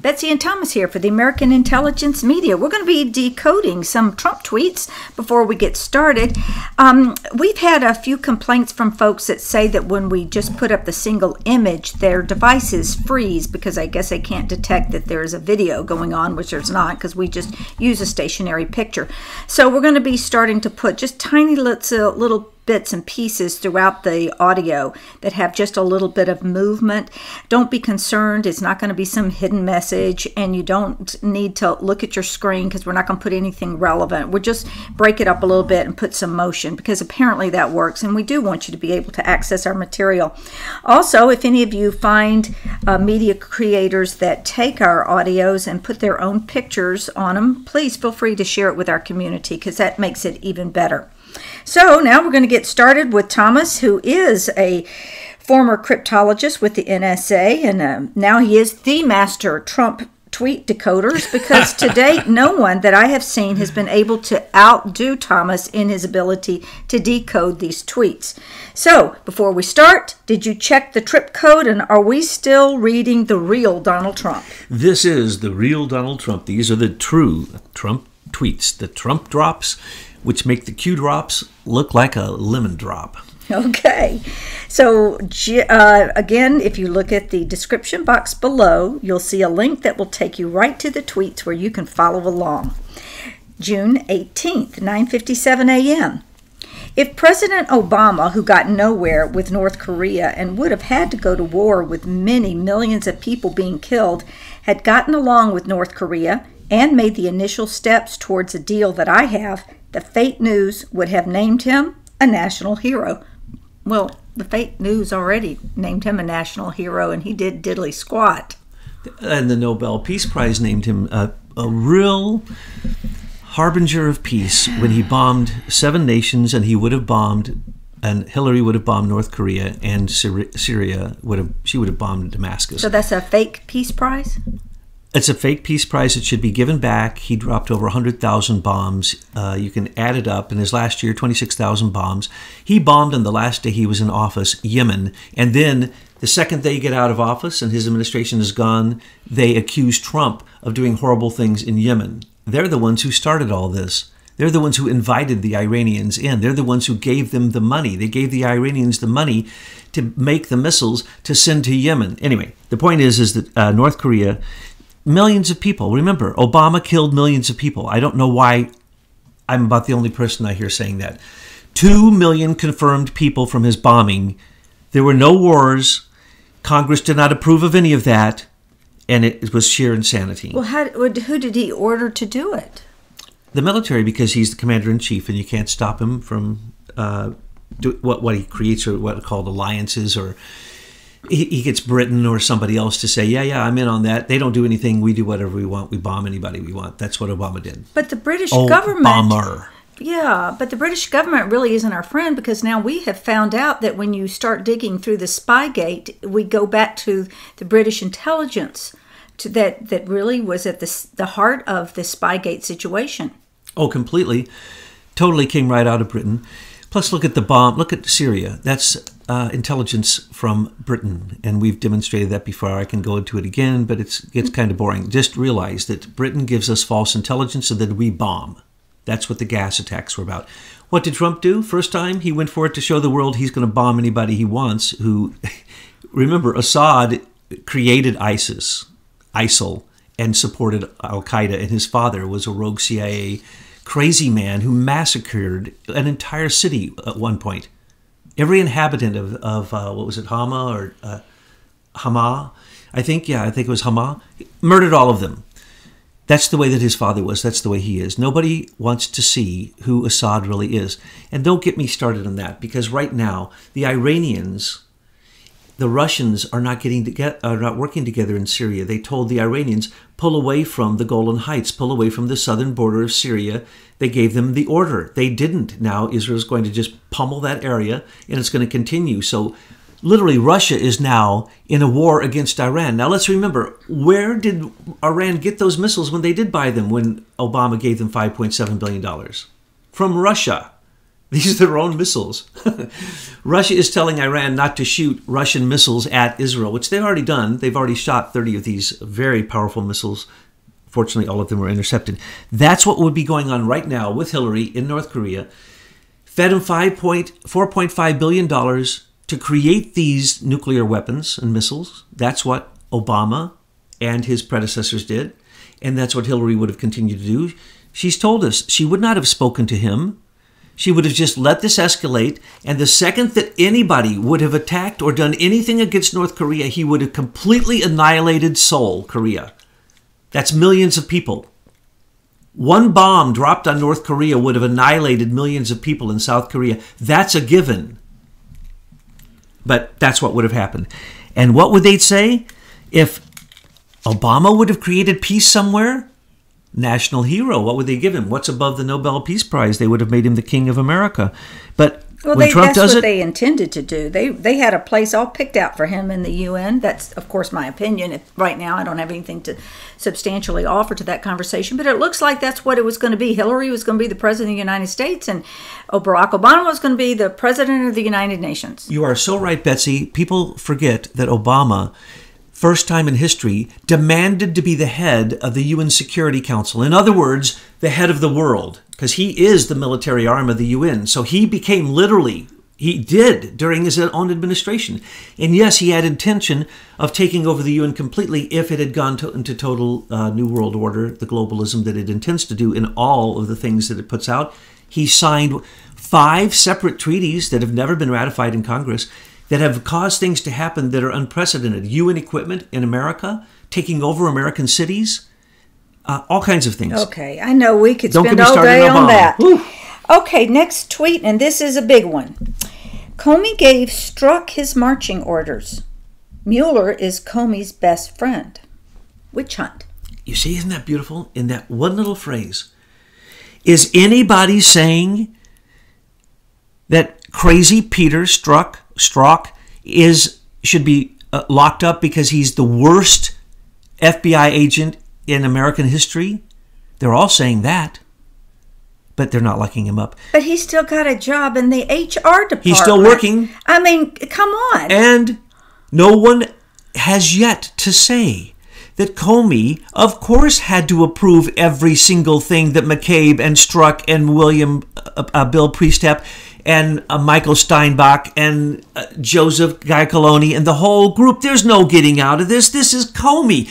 Betsy and Thomas here for the American Intelligence Media. We're going to be decoding some Trump tweets before we get started. We've had a few complaints from folks that say that when we just put up the single image, their devices freeze because I guess they can't detect that there's a video going on, which there's not because we just use a stationary picture. So we're going to be starting to put just tiny little bits and pieces throughout the audio that have just a little bit of movement. Don't be concerned. It's not going to be some hidden message, and you don't need to look at your screen because we're not going to put anything relevant. We'll just break it up a little bit and put some motion because apparently that works, and we do want you to be able to access our material. Also, if any of you find media creators that take our audios and put their own pictures on them, please feel free to share it with our community because that makes it even better. So now we're going to get started with Thomas, who is a former cryptologist with the NSA, and now he is the master Trump tweet decoders because to date, no one that I have seen has been able to outdo Thomas in his ability to decode these tweets. So before we start, did you check the trip code, and are we still reading the real Donald Trump? This is the real Donald Trump. These are the true Trump tweets, the Trump drops, which make the Q drops look like a lemon drop. Okay, so again, if you look at the description box below, you'll see a link that will take you right to the tweets where you can follow along. June 18th, 9:57 a.m. If President Obama, who got nowhere with North Korea and would have had to go to war with many millions of people being killed, had gotten along with North Korea and made the initial steps towards a deal that I have, the fake news would have named him a national hero. Well, the fake news already named him a national hero, and he did diddly squat. And the Nobel Peace Prize named him a real harbinger of peace when he bombed 7 nations, and he would have bombed, and Hillary would have bombed North Korea, and Syria would have bombed Damascus. So that's a fake peace prize? It's a fake peace prize. It should be given back. He dropped over 100,000 bombs. You can add it up. In his last year, 26,000 bombs. He bombed on the last day he was in office, Yemen. And then the second they get out of office and his administration is gone, they accuse Trump of doing horrible things in Yemen. They're the ones who started all this. They're the ones who invited the Iranians in. They're the ones who gave them the money. They gave the Iranians the money to make the missiles to send to Yemen. Anyway, the point is that North Korea, millions of people. Remember, Obama killed millions of people. I don't know why I'm about the only person I hear saying that. 2 million confirmed people from his bombing. There were no wars. Congress did not approve of any of that. And it was sheer insanity. Well, who did he order to do it? The military, because he's the commander-in-chief and you can't stop him from what he creates, or what are called alliances, or he gets Britain or somebody else to say, yeah, I'm in on that. They don't do anything. We do whatever we want. We bomb anybody we want. That's what Obama did. But the British government... Bomber. Yeah, but the British government really isn't our friend because now we have found out that when you start digging through the Spygate, we go back to the British intelligence that really was at the heart of the Spygate situation. Oh, completely. Totally came right out of Britain. Plus, look at the bomb. Look at Syria. That's intelligence from Britain, and we've demonstrated that before. I can go into it again, but it gets kind of boring. Just realize that Britain gives us false intelligence so that we bomb. That's what the gas attacks were about. What did Trump do? First time, he went for it to show the world he's going to bomb anybody he wants. Who, remember, Assad created ISIL, and supported Al-Qaeda, and his father was a rogue CIA crazy man who massacred an entire city at one point. Every inhabitant of what was it, Hama or Hama? I think it was Hama. Murdered all of them. That's the way that his father was. That's the way he is. Nobody wants to see who Assad really is. And don't get me started on that, because right now the Iranians, the Russians are not working together in Syria. They told the Iranians, pull away from the Golan Heights, pull away from the southern border of Syria. They gave them the order. They didn't. Now Israel's going to just pummel that area, and it's going to continue. So literally, Russia is now in a war against Iran. Now let's remember, where did Iran get those missiles when they did buy them, when Obama gave them $5.7 billion? From Russia. These are their own missiles. Russia is telling Iran not to shoot Russian missiles at Israel, which they've already done. They've already shot 30 of these very powerful missiles. Fortunately, all of them were intercepted. That's what would be going on right now with Hillary in North Korea. Fed him $4.5 billion to create these nuclear weapons and missiles. That's what Obama and his predecessors did. And that's what Hillary would have continued to do. She's told us she would not have spoken to him. She would have just let this escalate. And the second that anybody would have attacked or done anything against North Korea, he would have completely annihilated Seoul, Korea. That's millions of people. One bomb dropped on North Korea would have annihilated millions of people in South Korea. That's a given. But that's what would have happened. And what would they say? If Obama would have created peace somewhere, national hero, what would they give him? What's above the Nobel Peace Prize? They would have made him the king of America. But when Trump does that's what they intended to do. They had a place all picked out for him in the UN. That's, of course, my opinion. Right now, I don't have anything to substantially offer to that conversation, but it looks like that's what it was going to be. Hillary was going to be the president of the United States, and Barack Obama was going to be the president of the United Nations. You are so right, Betsy. People forget that Obama, first time in history, demanded to be the head of the UN Security Council. In other words, the head of the world, because he is the military arm of the UN. So he became literally, he did during his own administration. And yes, he had intention of taking over the UN completely if it had gone into total New World Order, the globalism that it intends to do in all of the things that it puts out. He signed 5 separate treaties that have never been ratified in Congress that have caused things to happen that are unprecedented. UN equipment in America, taking over American cities, all kinds of things. Okay, I know we could spend all day on that. Woo. Okay, next tweet, and this is a big one. Comey gave Strzok his marching orders. Mueller is Comey's best friend. Witch hunt. You see, isn't that beautiful? In that one little phrase. Is anybody saying that crazy Peter Strzok should be locked up because he's the worst FBI agent in American history? They're all saying that, but they're not locking him up. But he's still got a job in the HR department. He's still working. I mean, come on. And no one has yet to say that Comey, of course, had to approve every single thing that McCabe and Strzok and Bill Priestap and Michael Steinbach and Joseph Giacalone and the whole group. There's no getting out of this. This is Comey.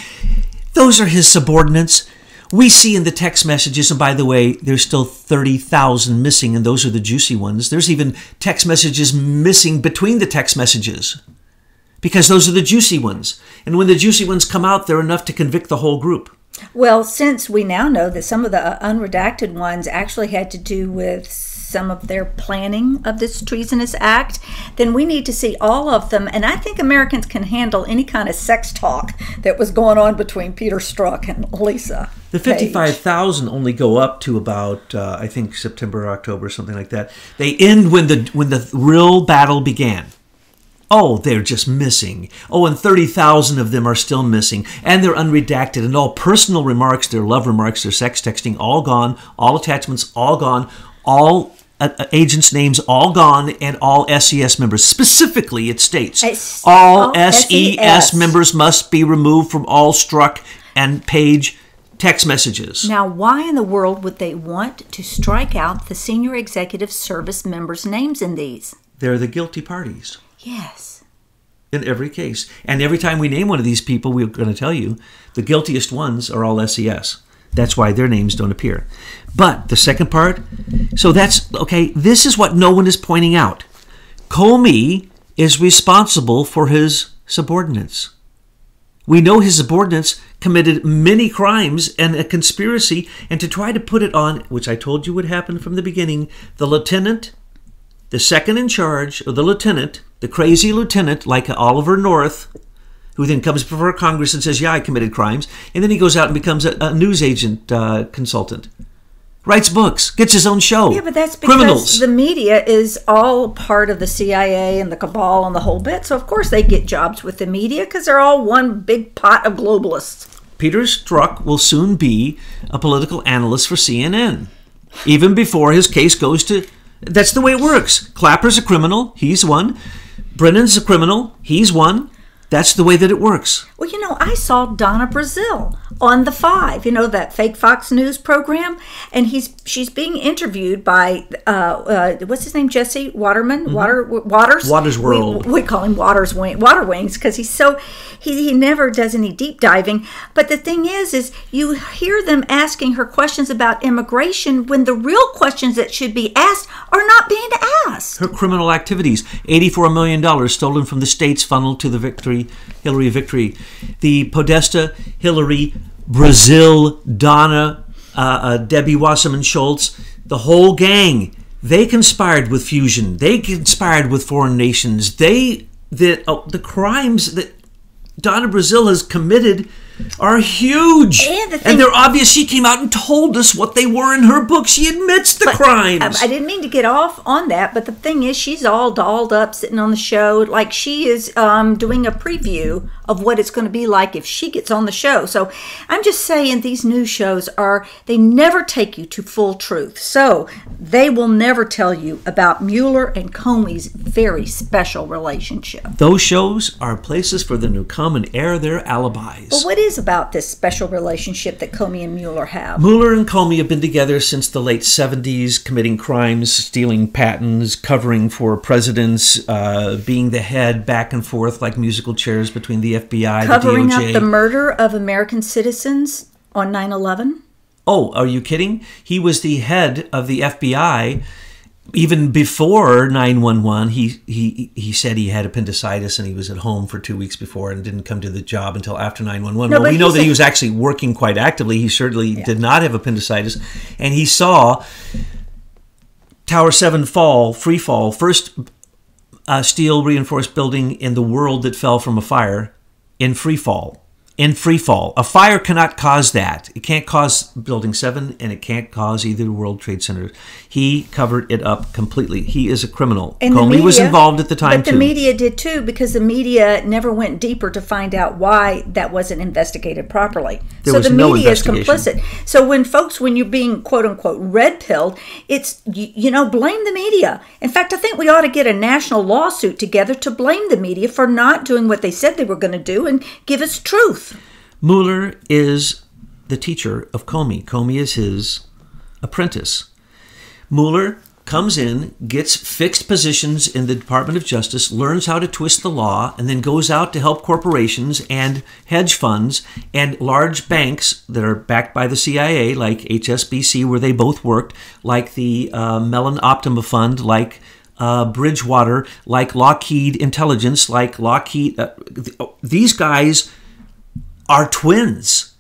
Those are his subordinates. We see in the text messages, and by the way, there's still 30,000 missing, and those are the juicy ones. There's even text messages missing between the text messages because those are the juicy ones. And when the juicy ones come out, they're enough to convict the whole group. Well, since we now know that some of the unredacted ones actually had to do with some of their planning of this treasonous act, then we need to see all of them. And I think Americans can handle any kind of sex talk that was going on between Peter Strzok and Lisa. The 55,000 only go up to about, I think, September or October, something like that. They end when the real battle began. Oh, they're just missing. Oh, and 30,000 of them are still missing. And they're unredacted. And all personal remarks, their love remarks, their sex texting, all gone. All attachments, all gone. All agents' names, all gone. And all SES members. Specifically, it states, all SES members must be removed from all Strzok and Page text messages. Now, why in the world would they want to strike out the senior executive service members' names in these? They're the guilty parties. Yes. In every case. And every time we name one of these people, we're going to tell you the guiltiest ones are all SES. That's why their names don't appear. But the second part, so that's, okay, this is what no one is pointing out. Comey is responsible for his subordinates. We know his subordinates committed many crimes and a conspiracy, and to try to put it on, which I told you would happen from the beginning, the lieutenant, the second in charge, or the lieutenant, the crazy lieutenant, like Oliver North, who then comes before Congress and says, yeah, I committed crimes, and then he goes out and becomes a news agent consultant. Writes books, gets his own show. Yeah, but that's because the media is all part of the CIA and the cabal and the whole bit. So, of course, they get jobs with the media because they're all one big pot of globalists. Peter Strzok will soon be a political analyst for CNN, even before his case goes to That's the way it works. Clapper's a criminal. He's one. Brennan's a criminal. He's one. That's the way that it works. Well, I saw Donna Brazile on The Five, that fake Fox News program, and she's being interviewed by what's his name, Jesse Waterman, Waters World. We call him Water Wings because he never does any deep diving. But the thing is you hear them asking her questions about immigration when the real questions that should be asked are not being asked. Her criminal activities, $84 million stolen from the states, funneled to the Hillary victory. The Podesta, Hillary, Brazile, Donna, Debbie Wasserman Schultz, the whole gang, they conspired with fusion. They conspired with foreign nations. The crimes that Donna Brazile has committed are huge. And they're obvious. She came out and told us what they were in her book. She admits the crimes. I didn't mean to get off on that, but the thing is, she's all dolled up sitting on the show like she is doing a preview of what it's going to be like if she gets on the show. So I'm just saying these news shows they never take you to full truth. So they will never tell you about Mueller and Comey's very special relationship. Those shows are places for them to come and air their alibis. Well, what is about this special relationship that Comey and Mueller have? Mueller and Comey have been together since the late 70s, committing crimes, stealing patents, covering for presidents, being the head back and forth like musical chairs between the FBI, covering the DOJ. up the murder of American citizens on 9/11. Oh, are you kidding? He was the head of the FBI. Even before 9/11, he said he had appendicitis and he was at home for 2 weeks before and didn't come to the job until after 9/11. No, well, we know that he was actually working quite actively. He certainly did not have appendicitis. And he saw Tower 7 free fall, first steel reinforced building in the world that fell from a fire in free fall. A fire cannot cause that. It can't cause Building 7, and it can't cause either the World Trade Center. He covered it up completely. He is a criminal. And Comey was involved at the time, but the media did too, because the media never went deeper to find out why that wasn't investigated properly. There so was the no media is investigation. complicit. So when you're being quote unquote red pilled, it's blame the media. In fact, I think we ought to get a national lawsuit together to blame the media for not doing what they said they were going to do and give us truth. Mueller is the teacher of Comey. Comey is his apprentice. Mueller comes in, gets fixed positions in the Department of Justice, learns how to twist the law, and then goes out to help corporations and hedge funds and large banks that are backed by the CIA, like HSBC, where they both worked, like the Mellon Optima Fund, like Bridgewater, like Lockheed Intelligence, like Lockheed. These guys are twins.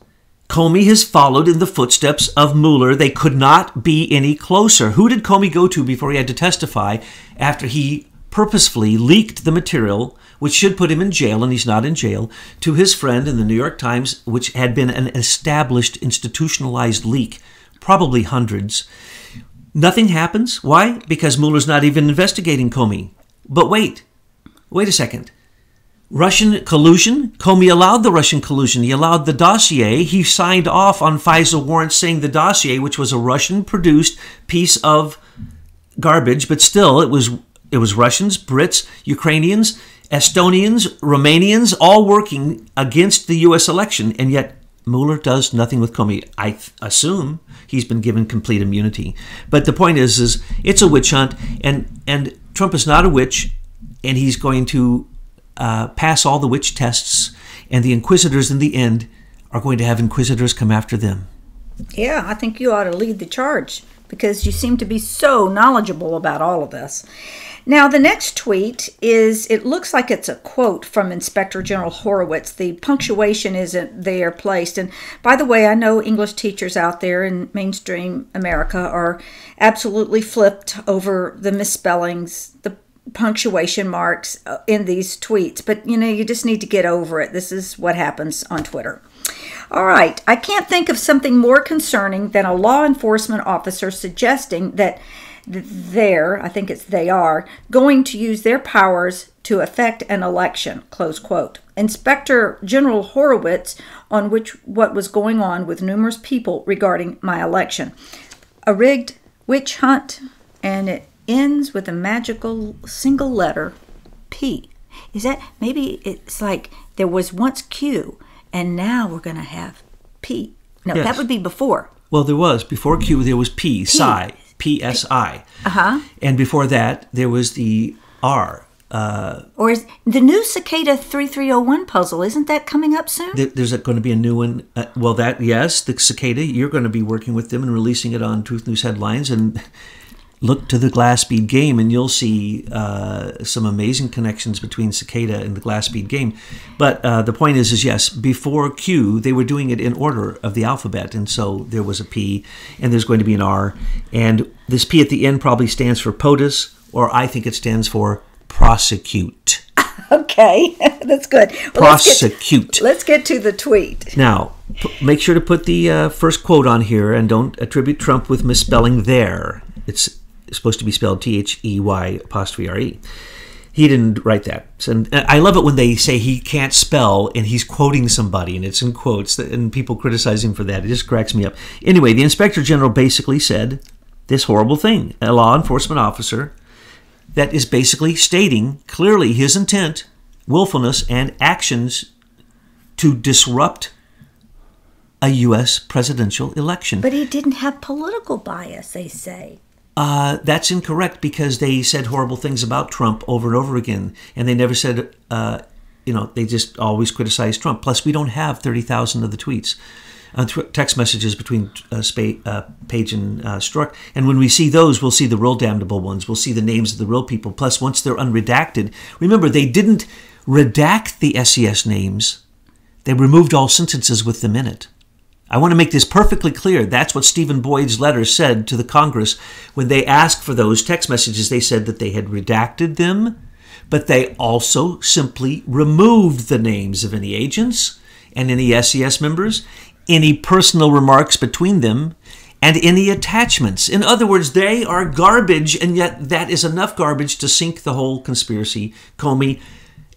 Comey has followed in the footsteps of Mueller. They could not be any closer. Who did Comey go to before he had to testify after he purposefully leaked the material, which should put him in jail, and he's not in jail, to his friend in the New York Times, which had been an established, institutionalized leak, probably hundreds. Nothing happens. Why? Because Mueller's not even investigating Comey. But wait a second. Russian collusion? Comey allowed the Russian collusion. He allowed the dossier. He signed off on FISA warrants saying the dossier, which was a Russian-produced piece of garbage, but still it was Russians, Brits, Ukrainians, Estonians, Romanians, all working against the U.S. election, and yet Mueller does nothing with Comey. I assume he's been given complete immunity. But the point is it's a witch hunt, and Trump is not a witch, and he's going to pass all the witch tests, and the inquisitors in the end are going to have inquisitors come after them. Yeah, I think you ought to lead the charge because you seem to be so knowledgeable about all of this. Now, the next tweet it looks like it's a quote from Inspector General Horowitz. The punctuation isn't there placed. And by the way, I know English teachers out there in mainstream America are absolutely flipped over the misspellings, the punctuation marks in these tweets. But, you just need to get over it. This is what happens on Twitter. All right. I can't think of something more concerning than a law enforcement officer suggesting that they are going to use their powers to affect an election, close quote. Inspector General Horowitz on what was going on with numerous people regarding my election. A rigged witch hunt, and ends with a magical single letter, P. Is that, maybe it's like there was once Q, and now we're going to have P. No, Yes. that would be before. Well, there was. Before Q, there was P, psi, P-S-I. And before that, there was the R. Or is the new Cicada 3301 puzzle, isn't that coming up soon? There's going to be a new one. Well, yes, the Cicada, you're going to be working with them and releasing it on Truth News Headlines. And look to the glass bead game, and you'll see some amazing connections between Cicada and the glass bead game. But the point is yes, before Q, they were doing it in order of the alphabet. And so there was a P, and there's going to be an R. And this P at the end probably stands for POTUS, or I think it stands for prosecute. Okay, that's good. Well, Prosecute. Let's get to the tweet. Now, make sure to put the first quote on here, and don't attribute Trump with misspelling there. It's supposed to be spelled They''re. He didn't write that. And I love it when they say he can't spell and he's quoting somebody and it's in quotes, and people criticize him for that. It just cracks me up. Anyway, the Inspector General basically said this horrible thing. A law enforcement officer that is basically stating clearly his intent, willfulness, and actions to disrupt a U.S. presidential election. But he didn't have political bias, they say. That's incorrect, because they said horrible things about Trump over and over again, and they never said, they just always criticized Trump. Plus, we don't have 30,000 of the tweets. Text messages between Page and Strzok. And when we see those, we'll see the real damnable ones. We'll see the names of the real people. Plus, once they're unredacted, remember, they didn't redact the SES names. They removed all sentences with them in it. I want to make this perfectly clear. That's what Stephen Boyd's letter said to the Congress. When they asked for those text messages, they said that they had redacted them, but they also simply removed the names of any agents and any SES members, any personal remarks between them, and any attachments. In other words, they are garbage, and yet that is enough garbage to sink the whole conspiracy. Comey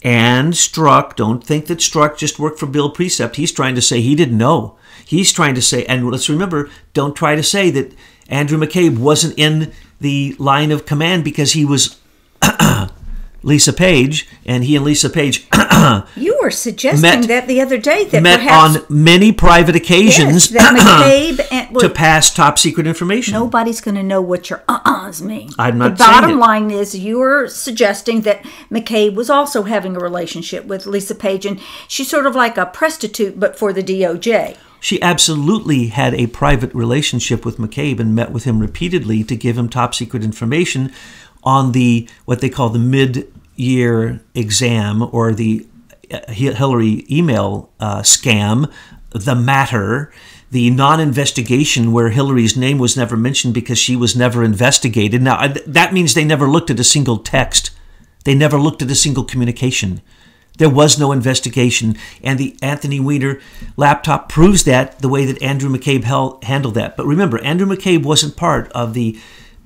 and Strzok, don't think that Strzok just worked for Bill Precept. He's trying to say he didn't know. He's trying to say, and let's remember, don't try to say that Andrew McCabe wasn't in the line of command because he was Lisa Page, and he and Lisa Page you were suggesting that the other day, that met perhaps, on many private occasions, yes, that McCabe to pass top secret information. Nobody's going to know what your uh-uhs mean. I'm not the saying bottom it. line is you were suggesting that McCabe was also having a relationship with Lisa Page, and she's sort of like a prostitute, but for the DOJ. She absolutely had a private relationship with McCabe and met with him repeatedly to give him top secret information on the what they call the mid-year exam, or the Hillary email scam, the matter, the non-investigation where Hillary's name was never mentioned because she was never investigated. Now, that means they never looked at a single text. They never looked at a single communication. There was no investigation, and the Anthony Weiner laptop proves that, the way that Andrew McCabe handled that. But remember, Andrew McCabe wasn't part of the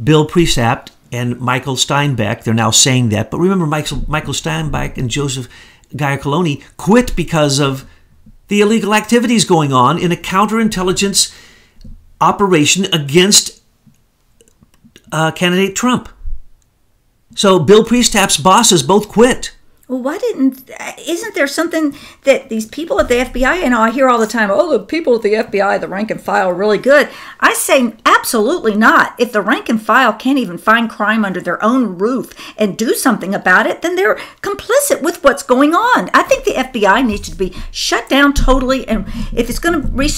Bill Precept and Michael Steinbeck. They're now saying that. But remember, Michael Steinbeck and Joseph Giacolone quit because of the illegal activities going on in a counterintelligence operation against candidate Trump. So Bill Precept's bosses both quit. Well, isn't there something that these people at the FBI, I hear all the time, oh, the people at the FBI, the rank and file, are really good. I say absolutely not. If the rank and file can't even find crime under their own roof and do something about it, then they're complicit with what's going on. I think the FBI needs to be shut down totally, and if it's going to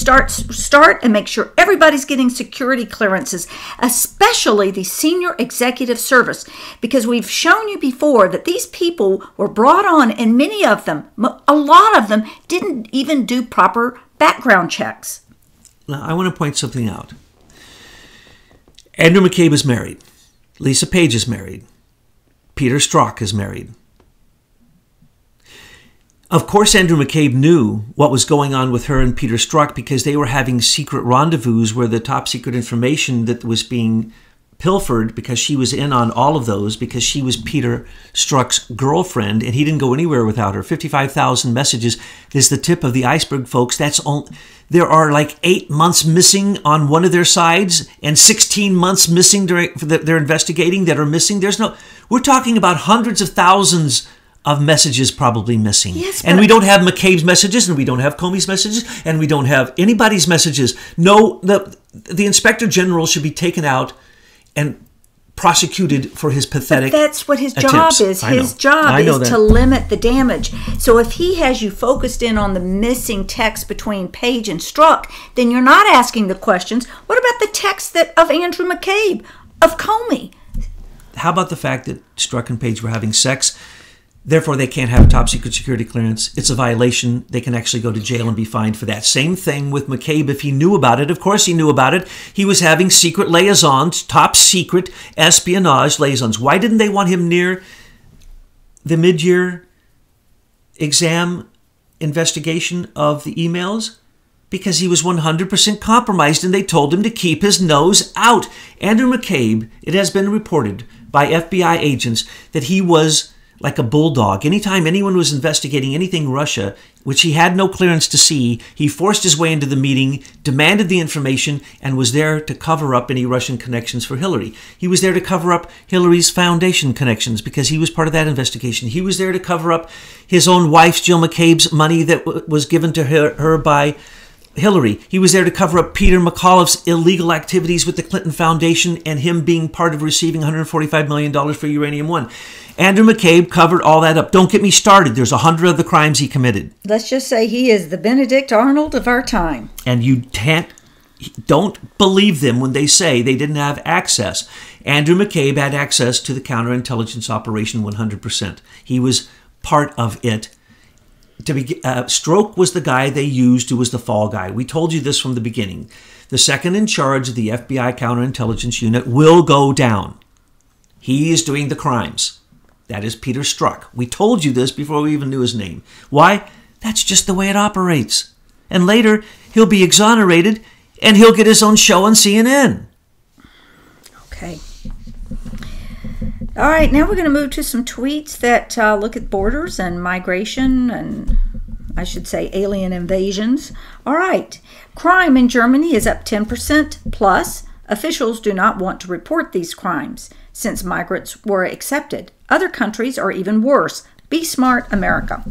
start and make sure everybody's getting security clearances, especially the senior executive service, because we've shown you before that these people were brought on, and many of them, a lot of them, didn't even do proper background checks. Now, I want to point something out. Andrew McCabe is married. Lisa Page is married. Peter Strzok is married. Of course, Andrew McCabe knew what was going on with her and Peter Strzok because they were having secret rendezvous where the top secret information that was being pilfered because she was in on all of those because she was Peter Strzok's girlfriend and he didn't go anywhere without her. 55,000 messages is the tip of the iceberg, folks. There are like 8 months missing on one of their sides and 16 months missing that they're investigating that are missing. We're talking about hundreds of thousands of messages probably missing. Yes, and we don't have McCabe's messages, and we don't have Comey's messages, and we don't have anybody's messages. No, the Inspector General should be taken out and prosecuted for his pathetic But that's what his attempts. job is. His job is to limit the damage. So if he has you focused in on the missing text between Page and Strzok, then you're not asking the questions. What about the text of Andrew McCabe, of Comey? How about the fact that Strzok and Page were having sex? Therefore, they can't have a top secret security clearance. It's a violation. They can actually go to jail and be fined for that. Same thing with McCabe if he knew about it. Of course he knew about it. He was having secret liaisons, top secret espionage liaisons. Why didn't they want him near the mid-year exam investigation of the emails? Because he was 100% compromised and they told him to keep his nose out. Andrew McCabe, it has been reported by FBI agents that he was like a bulldog. Anytime anyone was investigating anything Russia, which he had no clearance to see, he forced his way into the meeting, demanded the information, and was there to cover up any Russian connections for Hillary. He was there to cover up Hillary's foundation connections because he was part of that investigation. He was there to cover up his own wife's, Jill McCabe's, money that was given to her by Hillary. He was there to cover up Peter McAuliffe's illegal activities with the Clinton Foundation and him being part of receiving $145 million for Uranium One. Andrew McCabe covered all that up. Don't get me started. There's 100 other crimes he committed. Let's just say he is the Benedict Arnold of our time. And don't believe them when they say they didn't have access. Andrew McCabe had access to the counterintelligence operation 100%. He was part of it. Strzok was the guy they used who was the fall guy. We told you this from the beginning. The second in charge of the FBI counterintelligence unit will go down. He is doing the crimes. That is Peter Strzok. We told you this before we even knew his name. Why? That's just the way it operates. And later, he'll be exonerated and he'll get his own show on CNN. Okay. All right, now we're going to move to some tweets that look at borders and migration and, I should say, alien invasions. All right. Crime in Germany is up 10% plus. Officials do not want to report these crimes since migrants were accepted. Other countries are even worse. Be smart, America.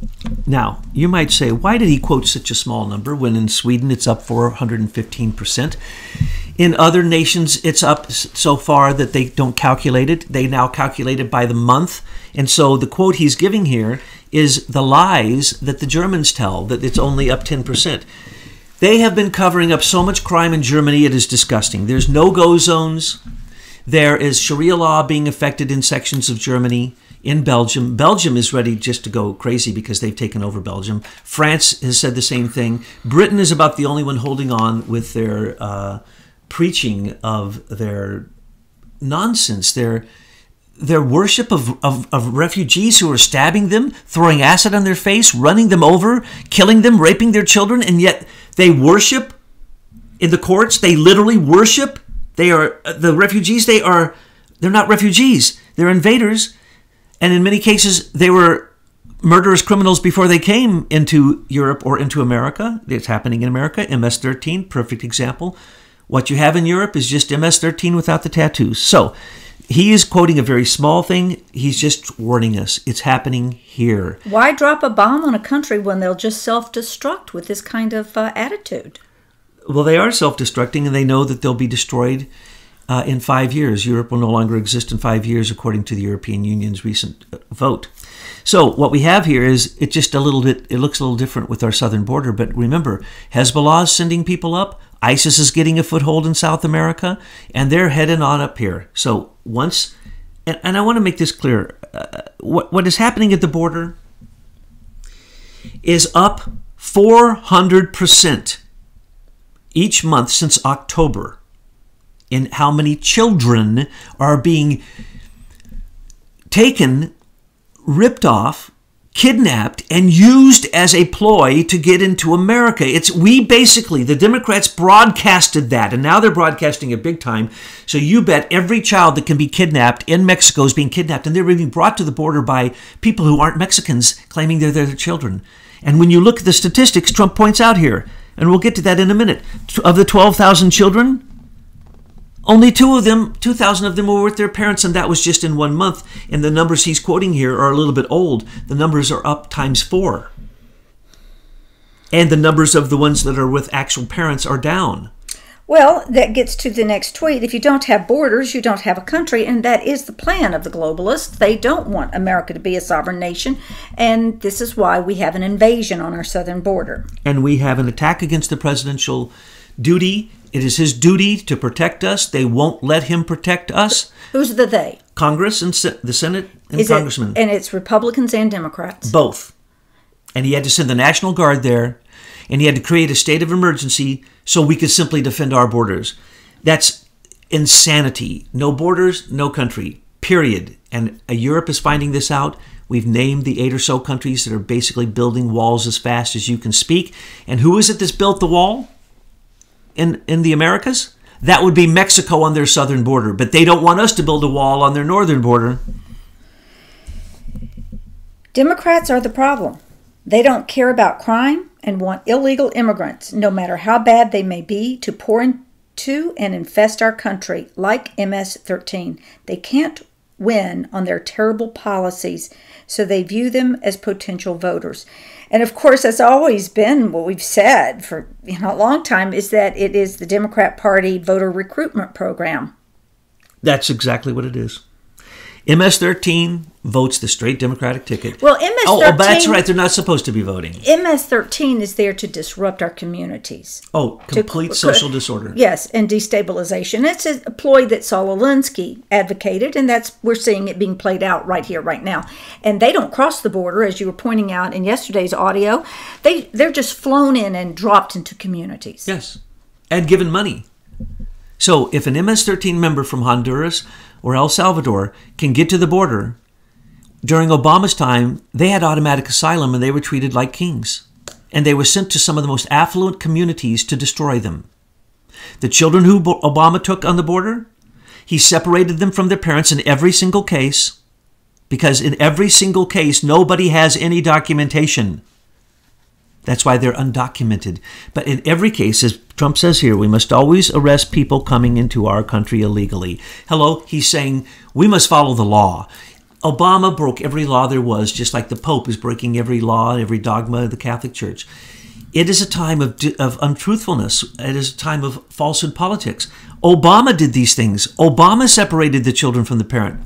Now, you might say, why did he quote such a small number when in Sweden it's up 415%? In other nations, it's up so far that they don't calculate it. They now calculate it by the month. And so the quote he's giving here is the lies that the Germans tell, that it's only up 10%. They have been covering up so much crime in Germany, it is disgusting. There's no-go zones. There is Sharia law being affected in sections of Germany. In Belgium, Belgium is ready just to go crazy because they've taken over Belgium. France has said the same thing. Britain is about the only one holding on with their preaching of their nonsense, their worship of refugees who are stabbing them, throwing acid on their face, running them over, killing them, raping their children, and yet they worship in the courts. They literally worship. The refugees. They're not refugees. They're invaders. And in many cases, they were murderous criminals before they came into Europe or into America. It's happening in America. MS-13, perfect example. What you have in Europe is just MS-13 without the tattoos. So he is quoting a very small thing. He's just warning us. It's happening here. Why drop a bomb on a country when they'll just self-destruct with this kind of attitude? Well, they are self-destructing, and they know that they'll be destroyed in 5 years. Europe will no longer exist in 5 years, according to the European Union's recent vote. So what we have here is it looks a little different with our southern border. But remember, Hezbollah is sending people up. ISIS is getting a foothold in South America, and they're heading on up here. So once, and I want to make this clear, what is happening at the border is up 400% each month since October in how many children are being taken, ripped off, kidnapped and used as a ploy to get into America. The Democrats broadcasted that, and now they're broadcasting it big time. So you bet every child that can be kidnapped in Mexico is being kidnapped, and they're being brought to the border by people who aren't Mexicans, claiming they're their children. And when you look at the statistics, Trump points out here, and we'll get to that in a minute, of the 12,000 children, only 2,000 of them were with their parents, and that was just in 1 month. And the numbers he's quoting here are a little bit old. The numbers are up ×4. And the numbers of the ones that are with actual parents are down. Well, that gets to the next tweet. If you don't have borders, you don't have a country, and that is the plan of the globalists. They don't want America to be a sovereign nation, and this is why we have an invasion on our southern border. And we have an attack against the presidential duty. It is his duty to protect us. They won't let him protect us. Who's the they? Congress and the Senate and congressmen. And it's Republicans and Democrats. Both. And he had to send the National Guard there, and he had to create a state of emergency so we could simply defend our borders. That's insanity. No borders, no country, period. And Europe is finding this out. We've named the 8 or so countries that are basically building walls as fast as you can speak. And who is it that's built the wall in the Americas? That would be Mexico on their southern border. But they don't want us to build a wall on their northern border. Democrats are the problem. They don't care about crime and want illegal immigrants, no matter how bad they may be, to pour into and infest our country, like MS-13. They can't win on their terrible policies, so they view them as potential voters. And of course, that's always been what we've said for a long time, is that it is the Democrat Party voter recruitment program. That's exactly what it is. MS-13 votes the straight Democratic ticket. Well, MS-13... Oh, but that's right. They're not supposed to be voting. MS-13 is there to disrupt our communities. Oh, complete social disorder. Yes, and destabilization. It's a ploy that Saul Alinsky advocated, and we're seeing it being played out right here, right now. And they don't cross the border, as you were pointing out in yesterday's audio. They're just flown in and dropped into communities. Yes, and given money. So if an MS-13 member from Honduras or El Salvador can get to the border, during Obama's time, they had automatic asylum and they were treated like kings. And they were sent to some of the most affluent communities to destroy them. The children who Obama took on the border, he separated them from their parents in every single case, because in every single case, nobody has any documentation. That's why they're undocumented. But in every case, as Trump says here, we must always arrest people coming into our country illegally. Hello, he's saying we must follow the law. Obama broke every law there was, just like the Pope is breaking every law, every dogma of the Catholic Church. It is a time of untruthfulness. It is a time of falsehood politics. Obama did these things. Obama separated the children from the parent,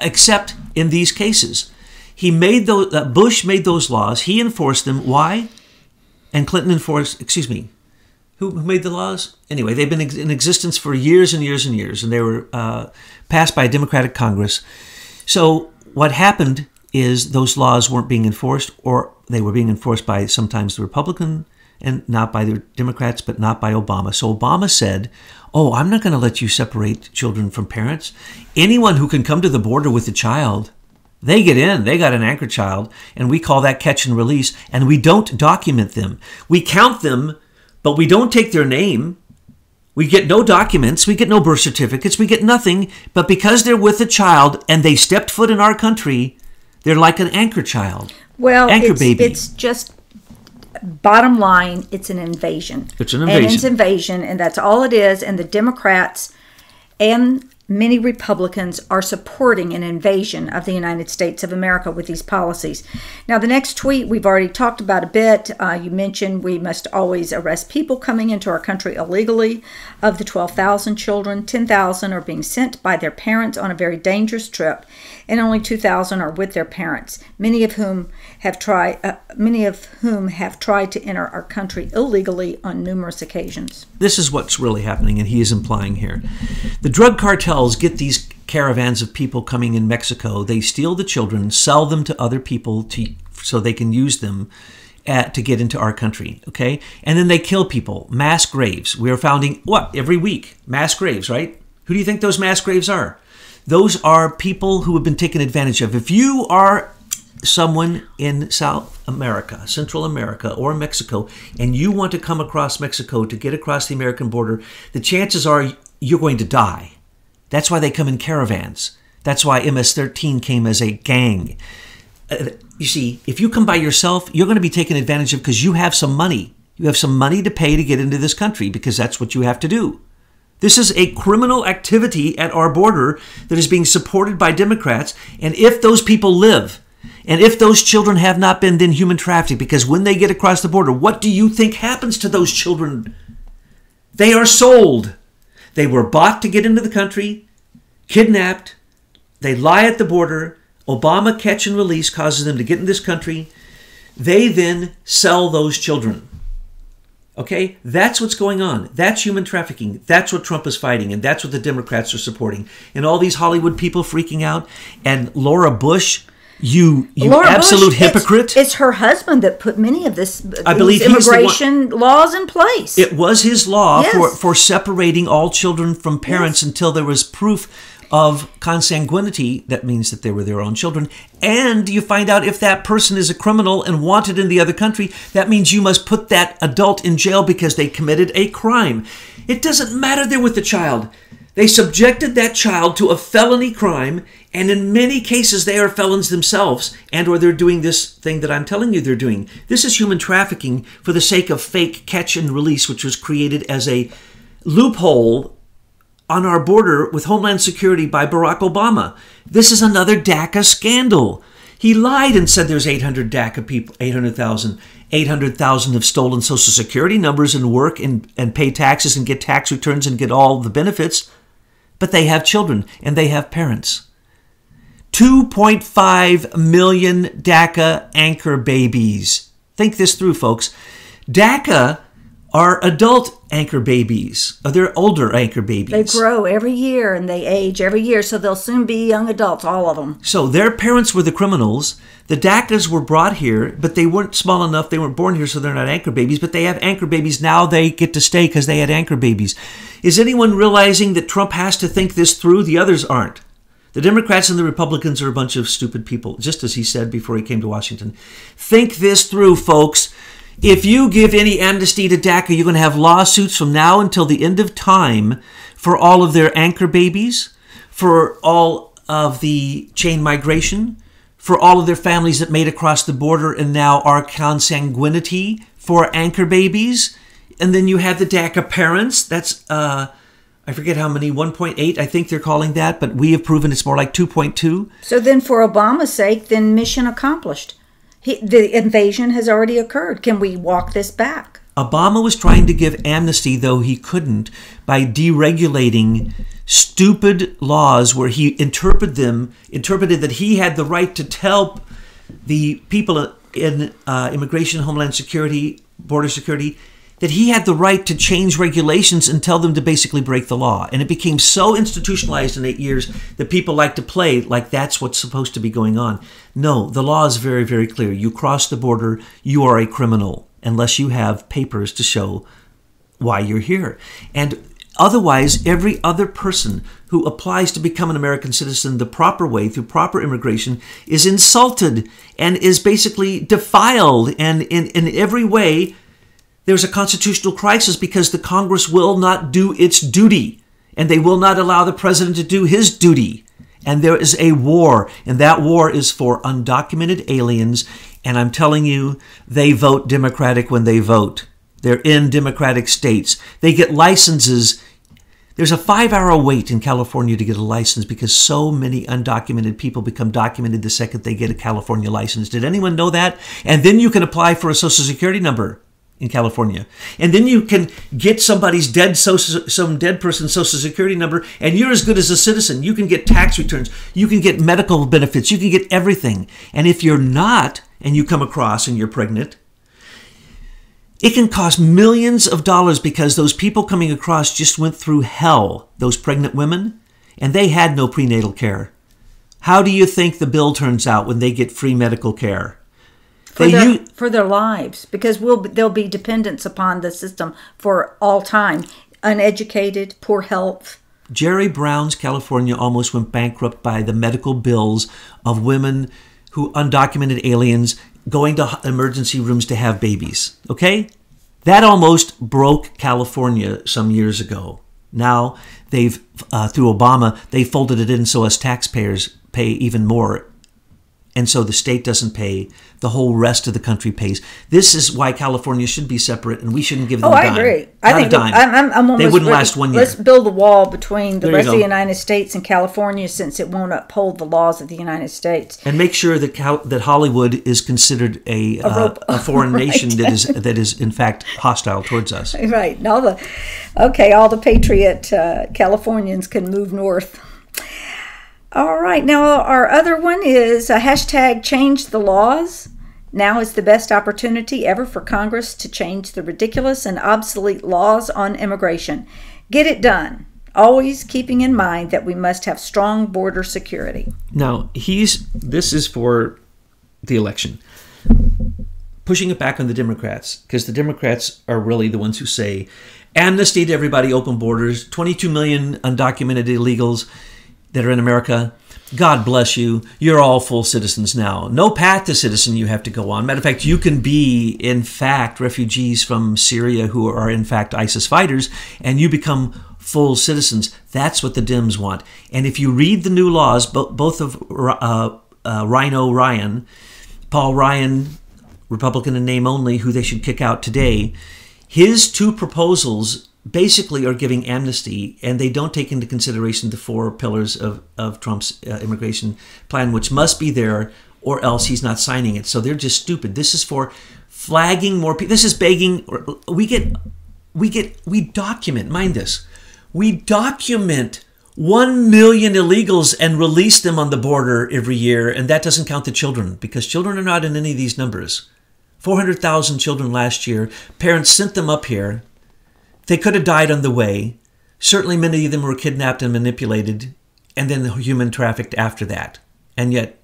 except in these cases. He made those, Bush made those laws. He enforced them. Why? And Clinton enforced, who made the laws? Anyway, they've been in existence for years and years and years, and they were passed by a Democratic Congress. So what happened is those laws weren't being enforced, or they were being enforced by sometimes the Republican and not by the Democrats, but not by Obama. So Obama said, oh, I'm not going to let you separate children from parents. Anyone who can come to the border with a child, they get in. They got an anchor child, and we call that catch and release, and we don't document them. We count them, but we don't take their name. We get no documents. We get no birth certificates. We get nothing. But because they're with a child and they stepped foot in our country, they're like an anchor child. Well, anchor baby. It's just, bottom line, it's an invasion. It's an invasion. And it's invasion, and that's all it is. And the Democrats and many Republicans are supporting an invasion of the United States of America with these policies. Now, the next tweet we've already talked about a bit. You mentioned we must always arrest people coming into our country illegally. Of the 12,000 children, 10,000 are being sent by their parents on a very dangerous trip, and only 2,000 are with their parents, many of whom have tried to enter our country illegally on numerous occasions. This is what's really happening, and he is implying here. The drug cartels get these caravans of people coming in Mexico. They steal the children, sell them to other people so they can use them to get into our country, okay? And then they kill people, mass graves. We are founding, every week? Mass graves, right? Who do you think those mass graves are? Those are people who have been taken advantage of. If you are someone in South America, Central America, or Mexico, and you want to come across Mexico to get across the American border, the chances are you're going to die. That's why they come in caravans. That's why MS-13 came as a gang. You see, if you come by yourself, you're going to be taken advantage of because you have some money. You have some money to pay to get into this country because that's what you have to do. This is a criminal activity at our border that is being supported by Democrats. And if those people live, and if those children have not been then human trafficked, because when they get across the border, what do you think happens to those children? They are sold. They were bought to get into the country, kidnapped. They lie at the border. Obama catch and release causes them to get in this country. They then sell those children. Okay, that's what's going on. That's human trafficking. That's what Trump is fighting, and that's what the Democrats are supporting. And all these Hollywood people freaking out. And Laura Bush, you Laura absolute Bush, hypocrite. It's her husband that put many of these believe immigration laws in place. It was his law for separating all children from parents until there was proof of consanguinity. That means that they were their own children. And you find out if that person is a criminal and wanted in the other country, that means you must put that adult in jail because they committed a crime. It doesn't matter they're with the child. They subjected that child to a felony crime, and in many cases they are felons themselves, and or they're doing this thing that I'm telling you they're doing. This is human trafficking for the sake of fake catch and release, which was created as a loophole on our border with Homeland Security by Barack Obama. This is another DACA scandal. He lied and said there's 800 DACA people, 800,000. 800,000 have stolen Social Security numbers and work and pay taxes and get tax returns and get all the benefits. But they have children and they have parents. 2.5 million DACA anchor babies. Think this through, folks. DACA are adult anchor babies. They're older anchor babies. They grow every year and they age every year, so they'll soon be young adults, all of them. So their parents were the criminals. The DACAs were brought here, but they weren't small enough. They weren't born here, so they're not anchor babies, but they have anchor babies. Now they get to stay because they had anchor babies. Is anyone realizing that Trump has to think this through? The others aren't. The Democrats and the Republicans are a bunch of stupid people, just as he said before he came to Washington. Think this through, folks. If you give any amnesty to DACA, you're going to have lawsuits from now until the end of time for all of their anchor babies, for all of the chain migration, for all of their families that made across the border and now are consanguinity for anchor babies. And then you have the DACA parents. That's, I forget how many, 1.8, I think they're calling that, but we have proven it's more like 2.2. So then for Obama's sake, then mission accomplished. The invasion has already occurred. Can we walk this back? Obama was trying to give amnesty, though he couldn't, by deregulating stupid laws where he interpreted that he had the right to tell the people in immigration, homeland security, border security, that he had the right to change regulations and tell them to basically break the law. And it became so institutionalized in 8 years that people like to play like that's what's supposed to be going on. No, the law is very, very clear. You cross the border, you are a criminal unless you have papers to show why you're here. And otherwise, every other person who applies to become an American citizen the proper way, through proper immigration, is insulted and is basically defiled. And in every way, there's a constitutional crisis because the Congress will not do its duty, and they will not allow the president to do his duty. And there is a war, and that war is for undocumented aliens. And I'm telling you, they vote Democratic when they vote. They're in Democratic states. They get licenses. There's a 5-hour wait in California to get a license because so many undocumented people become documented the second they get a California license. Did anyone know that? And then you can apply for a Social Security number in California. And then you can get somebody's some dead person's Social Security number, and you're as good as a citizen. You can get tax returns. You can get medical benefits. You can get everything. And if you're not, and you come across and you're pregnant, it can cost millions of dollars because those people coming across just went through hell, those pregnant women, and they had no prenatal care. How do you think the bill turns out when they get free medical care? For their lives, because they'll be dependents upon the system for all time. Uneducated, poor health. Jerry Brown's California almost went bankrupt by the medical bills of women who undocumented aliens going to emergency rooms to have babies. Okay? That almost broke California some years ago. Now they've, through Obama, they folded it in so us taxpayers pay even more. And so the state doesn't pay. The whole rest of the country pays. This is why California should be separate, and we shouldn't give them a dime. I agree. Not I think a dime. I'm almost they wouldn't last 1 year. Let's build a wall between the There you rest of the go. United States and California, since it won't uphold the laws of the United States. And make sure that that Hollywood is considered a foreign Right. nation that is in fact hostile towards us. Right. And all the patriot Californians can move north. All right. Now our other one is hashtag change the laws. Now is the best opportunity ever for Congress to change the ridiculous and obsolete laws on immigration. Get it done. Always keeping in mind that we must have strong border security. Now, this is for the election. Pushing it back on the Democrats, because the Democrats are really the ones who say, amnesty to everybody, open borders, 22 million undocumented illegals that are in America. God bless you. You're all full citizens now. No path to citizen you have to go on. Matter of fact, you can be, in fact, refugees from Syria who are, in fact, ISIS fighters, and you become full citizens. That's what the Dems want. And if you read the new laws, both of Paul Ryan, Republican in name only, who they should kick out today, his two proposals basically are giving amnesty, and they don't take into consideration the 4 pillars of Trump's immigration plan, which must be there or else he's not signing it. So they're just stupid. This is for flagging more people. This is begging. We document, mind this, we document 1 million illegals and release them on the border every year, and that doesn't count the children, because children are not in any of these numbers. 400,000 children last year. Parents sent them up here. They could have died on the way. Certainly many of them were kidnapped and manipulated and then human trafficked after that. And yet,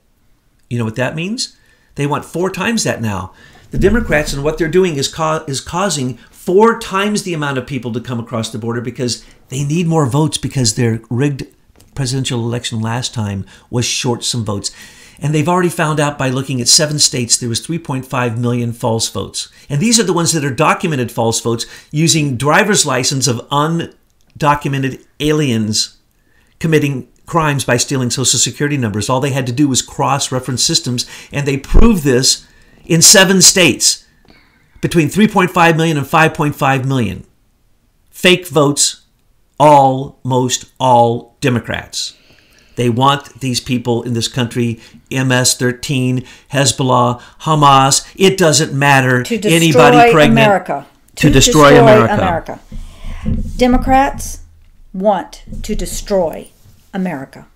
you know what that means? They want 4 times that now. The Democrats, and what they're doing is causing 4 times the amount of people to come across the border, because they need more votes, because their rigged presidential election last time was short some votes. And they've already found out by looking at 7 states there was 3.5 million false votes. And these are the ones that are documented false votes using driver's license of undocumented aliens committing crimes by stealing Social Security numbers. All they had to do was cross-reference systems, and they proved this in 7 states, between 3.5 million and 5.5 million. Fake votes, almost all Democrats. They want these people in this country, MS-13, Hezbollah, Hamas. It doesn't matter. To destroy anybody pregnant. America. To destroy America. Democrats want to destroy America.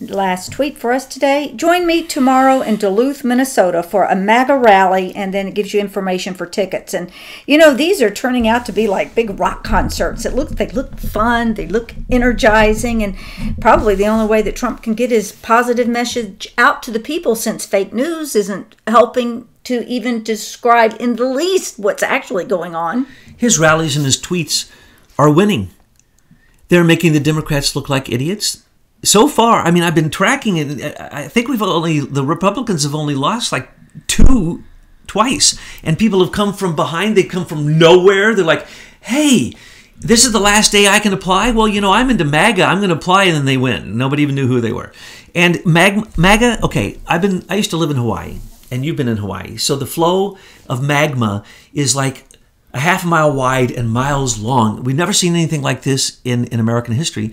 Last tweet for us today. Join me tomorrow in Duluth, Minnesota for a MAGA rally, and then it gives you information for tickets. And you know, these are turning out to be like big rock concerts. They look fun, they look energizing, and probably the only way that Trump can get his positive message out to the people, since fake news isn't helping to even describe in the least what's actually going on. His rallies and his tweets are winning. They're making the Democrats look like idiots. So far, I mean, I've been tracking it. I think the Republicans have only lost like 2 twice. And people have come from behind. They come from nowhere. They're like, hey, this is the last day I can apply. Well, you know, I'm into MAGA. I'm going to apply, and then they win. Nobody even knew who they were. And MAGA, okay, I used to live in Hawaii, and you've been in Hawaii. So the flow of magma is like a half a mile wide and miles long. We've never seen anything like this in American history.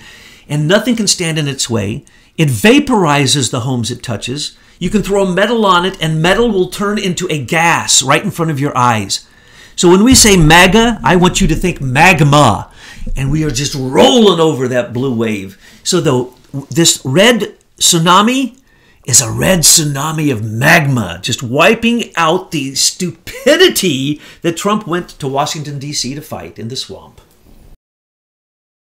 And nothing can stand in its way. It vaporizes the homes it touches. You can throw metal on it, and metal will turn into a gas right in front of your eyes. So when we say MAGA, I want you to think magma. And we are just rolling over that blue wave. So this red tsunami is a red tsunami of magma, just wiping out the stupidity that Trump went to Washington, D.C. to fight in the swamp.